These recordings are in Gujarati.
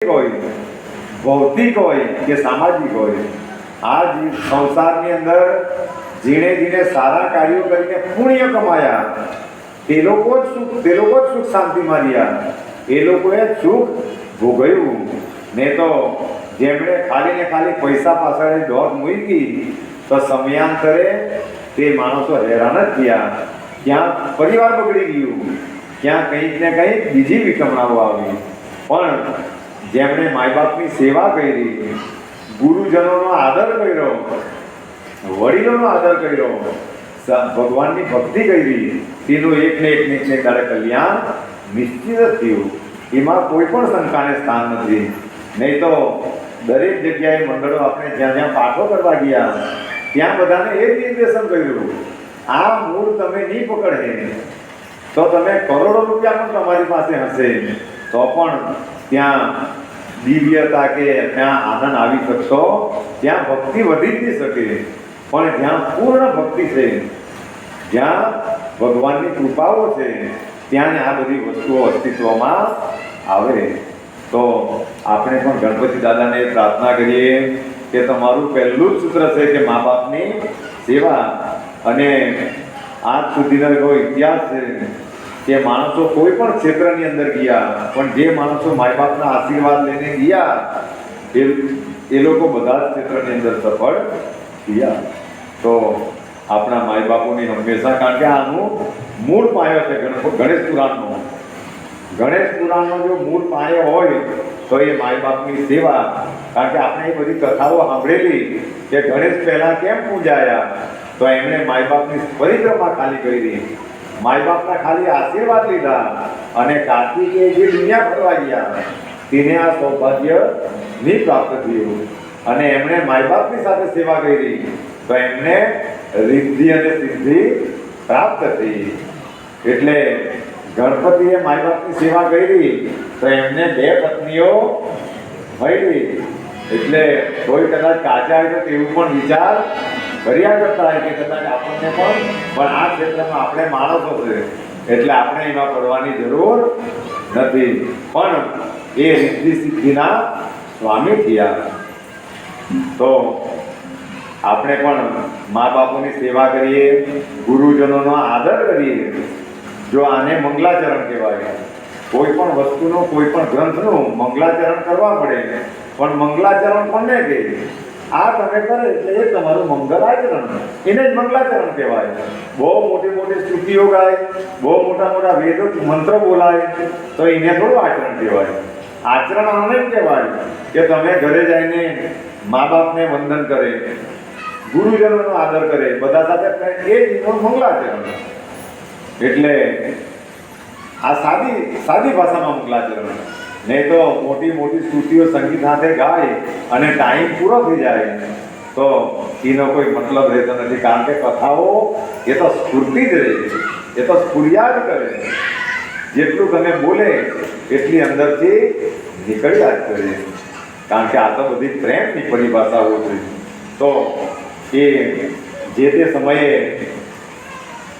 હોય, ભૌતિક હોય કે સામાજિક હોય, આ સંસારની અંદર જીણે જીણે સારા કાર્યો કરીને પુણ્ય કમાયા તે લોકો જ સુખ શાંતિમાં રહ્યા, એ લોકોએ સુખ ભોગવ્યું. ને તો જેમણે ખાલી ને ખાલી પૈસા પાછળ દોડ મૂકી તો સમયાંતરે તે માણસો હેરાન જ થયા. ક્યાં પરિવાર બગડી ગયું, ક્યાં કંઈક ને કંઈક બીજી વિટમણાઓ આવી. પણ જેમણે માય બાપની સેવા કરી, ગુરુજનોનો આદર કર્યો, વડીલોનો આદર કર્યો, ભગવાનની ભક્તિ કરી, તેનું એક ને એક તારે કલ્યાણ નિશ્ચિત જ થયું. એમાં કોઈ પણ શંકાને સ્થાન નથી. નહીં તો દરેક જગ્યાએ મંડળો આપણે જ્યાં જ્યાં પાઠો કરવા ગયા ત્યાં બધાને એ જ નિર્દેશન કર્યું, આ મૂળ તમે નહીં પકડે તો તમે કરોડો રૂપિયા પણ તમારી પાસે હશે તો પણ ત્યાં દિવ્યતા કે ત્યાં આનંદ આવી શકશો, ત્યાં ભક્તિ વધી જ નહીં શકે. પણ જ્યાં પૂર્ણ ભક્તિ છે, જ્યાં ભગવાનની કૃપાઓ છે, ત્યાં આ બધી વસ્તુઓ અસ્તિત્વમાં આવે. તો આપણે પણ ગણપતિ દાદાને પ્રાર્થના કરીએ કે તમારું પહેલું જ સૂત્ર છે કે મા બાપની સેવા. અને આજ સુધીનો એવો ઇતિહાસ છે કે માણસો કોઈ પણ ક્ષેત્રની અંદર ગયા, પણ જે માણસો માય બાપના આશીર્વાદ લઈને ગયા એ લોકો બધા જ ક્ષેત્રની અંદર સફળ થયા. તો આપણા માય બાપોની હંમેશા, કારણ કે આનું મૂળ પાયો છે ગણેશ પુરાણનો. ગણેશ પુરાણનો જો મૂળ પાયો હોય તો એ માય બાપની સેવા. કારણ કે આપણે એ બધી કથાઓ સાંભળેલી કે ગણેશ પહેલા કેમ પૂજાયા, તો એમણે માય બાપની પરિક્રમા ખાલી કરી, માય બાપના ખાલી આશીર્વાદ લીધા, અને કાર્તિકે જે દુનિયા ફરવા ગયા તેને આ સૌભાગ્ય નહીં પ્રાપ્ત થયું. અને એમણે માય બાપની સાથે સેવા કરી તો એમને રિદ્ધિ અને સિદ્ધિ પ્રાપ્ત થઈ. એટલે ગણપતિએ માય બાપની સેવા કરી તો એમને 2 પત્નીઓ મળી. એટલે કોઈ કદાચ કાચા હોય તો તેવું પણ વિચાર કર્યા કરતા હોય કે કદાચ આપણને પણ આ ક્ષેત્રમાં આપણે માણસો છે એટલે આપણે એમાં પડવાની જરૂર નથી. પણ એ રિદ્ધિ સિદ્ધિના સ્વામી થયા. તો આપણે પણ મા બાપોની સેવા કરીએ, ગુરુજનોનો આદર કરીએ. જો આને મંગલાચરણ કહેવાય. કોઈ પણ વસ્તુનું, કોઈ પણ ગ્રંથનું મંગલાચરણ કરવા પડે, પણ મંગલાચરણ કોને કહે? આ તમે કરે એટલે એ તમારું મંગલ આચરણ, એને જ મંગલાચરણ કહેવાય. બહુ મોટી મોટી સ્તુતિઓ ગાય, બહુ મોટા મોટા વેદો મંત્ર બોલાય તો એને થોડું આચરણ કહેવાય. આચરણ આને જ કહેવાય કે તમે ઘરે જઈને મા બાપને વંદન કરે, ગુરુજનોનો આદર કરે, બધા સાથે એ જ મંગલાચરણ. એટલે આ સાદી ભાષામાં મંગલાચરણ. નહીં તો મોટી મોટી સ્તુતિઓ સંગીત સાથે ગાય અને ટાઈમ પૂરો થઈ જાય તો એનો કોઈ મતલબ રહેતો નથી. કારણ કે કથાઓ એ તો સ્ફૂર્તિ જ રહે, એ તો સ્ફુરિયાદ કરે. જેટલું તમે બોલે એટલી અંદરથી નીકળ્યા જ કરે. કારણ કે આ તો બધી પ્રેમની પરિભાષાઓ છે. તો એ જે તે સમયે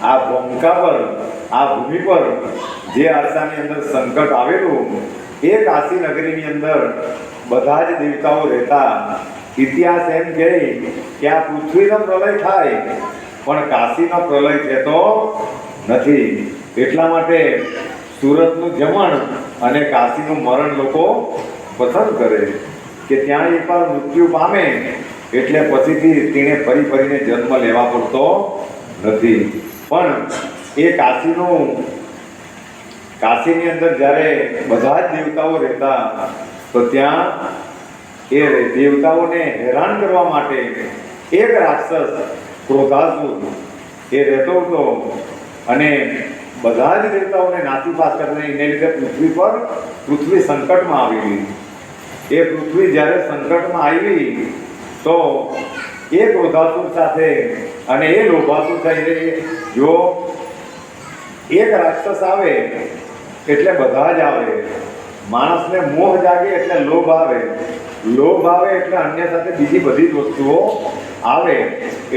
આ ભૂમિકા પર, આ ભૂમિ પર જે આશાની અંદર સંકટ આવેલું, એ કાશી નગરીની અંદર બધા જ દેવતાઓ રહેતા. ઇતિહાસ એમ કહે કે આ પૃથ્વીનો પ્રલય થાય પણ કાશીનો પ્રલય થતો નથી. એટલા માટે સુરતનું જમણ અને કાશીનું મરણ લોકો પસંદ કરે કે ત્યાં એકવાર મૃત્યુ પામે એટલે પછીથી તેને ફરી ફરીને જન્મ લેવા પડતો નથી. પણ એ કાશીની અંદર જ્યારે બધા જ દેવતાઓ રહેતા તો ત્યાં એ દેવતાઓને હેરાન કરવા માટે એક રાક્ષસ ક્રોધાસુર એ રહેતો હતો. અને બધા જ દેવતાઓને નાસીપાસ કરીને એને લીધે પૃથ્વી સંકટમાં આવેલી. એ પૃથ્વી જ્યારે સંકટમાં આવી તો એ ક્રોધાસુર સાથે અને એ લોભાસુર થઈને, જો એક રાક્ષસ આવે એટલે બધા જ આવે. માણસને મોહ જાગે એટલે લોભ આવે, લોભ આવે એટલે અન્ય સાથે બીજી બધી જ વસ્તુઓ આવે.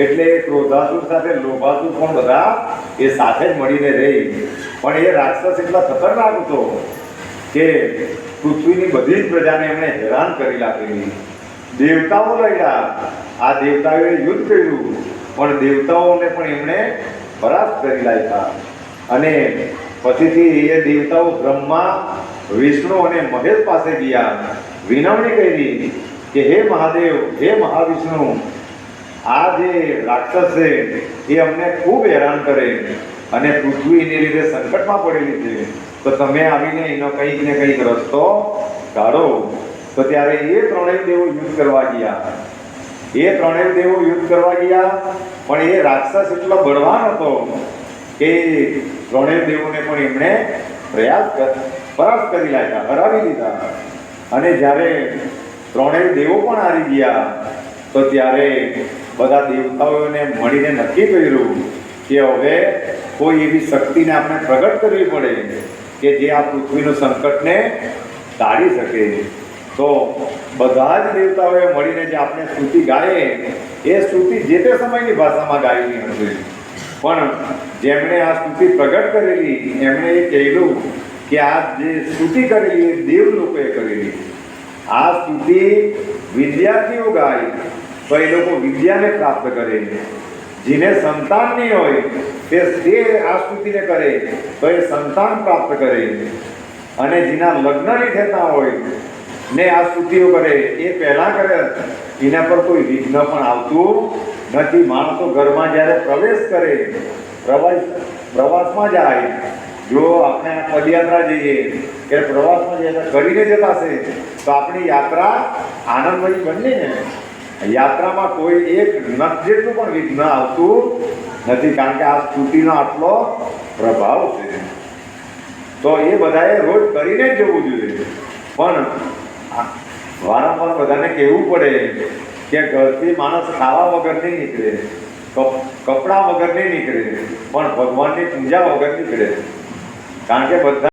એટલે ક્રોધાસુર સાથે લોભાસુર પણ બધા એ સાથે જ મળીને રહી. પણ એ રાક્ષસ એટલા ખતરનાક હતો કે પૃથ્વીની બધી જ પ્રજાને એમણે હેરાન કરી નાખેલી. દેવતાઓ લડ્યા, આ દેવતાઓએ યુદ્ધ કર્યું, પણ દેવતાઓને પણ એમણે પરાસ્ત કરી નાખ્યા. અને પછીથી એ દેવતાઓ બ્રહ્મા, વિષ્ણુ અને મહેશ પાસે ગયા, વિનવણી કરી કે હે મહાદેવ, હે મહાવિષ્ણુ, આ જે રાક્ષસ છે એ અમને ખૂબ હેરાન કરે અને પૃથ્વી એને લીધે સંકટમાં પડેલી છે, તો તમે આવીને એનો કંઈક ને કંઈક રસ્તો કાઢો. તો ત્યારે એ ત્રણેય દેવો યુદ્ધ કરવા ગયા. એ ત્રણેય દેવો યુદ્ધ કરવા ગયા, પણ એ રાક્ષસ એટલો બળવાન હતો કે ત્રણેય દેવોને પણ એમણે પરાસ્ત કરી નાખ્યા, હરાવી દીધા. અને જ્યારે ત્રણેય દેવો પણ હારી ગયા, તો ત્યારે બધા દેવતાઓને મળીને નક્કી કર્યું કે હવે કોઈ એવી શક્તિને આપણે પ્રગટ કરવી પડે કે જે આ પૃથ્વીનું સંકટને ટાળી શકે. તો બધા જ દેવતાઓએ મળીને જે આપણે સ્તુતિ ગાઈએ, એ સ્તુતિ જે તે સમયની ભાષામાં ગાયેલી હતી, પણ જેમણે આ સ્તુતિ પ્રગટ કરેલી એમણે એ કહેલું કે આ જે સ્તુતિ કરેલી એ દેવ લોકોએ કરેલી. આ સ્તુતિ વિદ્યાર્થીઓ ગાય તો એ લોકો વિદ્યાને પ્રાપ્ત કરે, જેને સંતાન નહીં હોય તે આ સ્તુતિને કરે તો એ સંતાન પ્રાપ્ત કરે, અને જેના લગ્ન નહીં થતા હોય ને આ સ્તુતિઓ કરે એ પહેલાં કરે, એના પર કોઈ વિઘ્ન પણ આવતું નથી. માણસો ઘરમાં જ્યારે પ્રવેશ કરે, પ્રવાસમાં જાય, જો આપણે પદયાત્રા જઈએ કે પ્રવાસમાં જઈએ કરીને જતા છે તો આપણી યાત્રા આનંદમય બને ને. યાત્રામાં કોઈ એક નખ જેટલું પણ વિઘ્ન આવતું નથી, કારણ કે આ સ્તુતિનો આટલો પ્રભાવ છે. તો એ બધાએ રોજ કરીને જ જવું જોઈએ. પણ વારંવાર બધાને કહેવું પડે કે ઘરથી માણસ ખાવા વગર નહીં નીકળે, કપડાં વગર નહીં નીકળે, પણ ભગવાનની પૂજા વગર નીકળે. કારણ કે બધા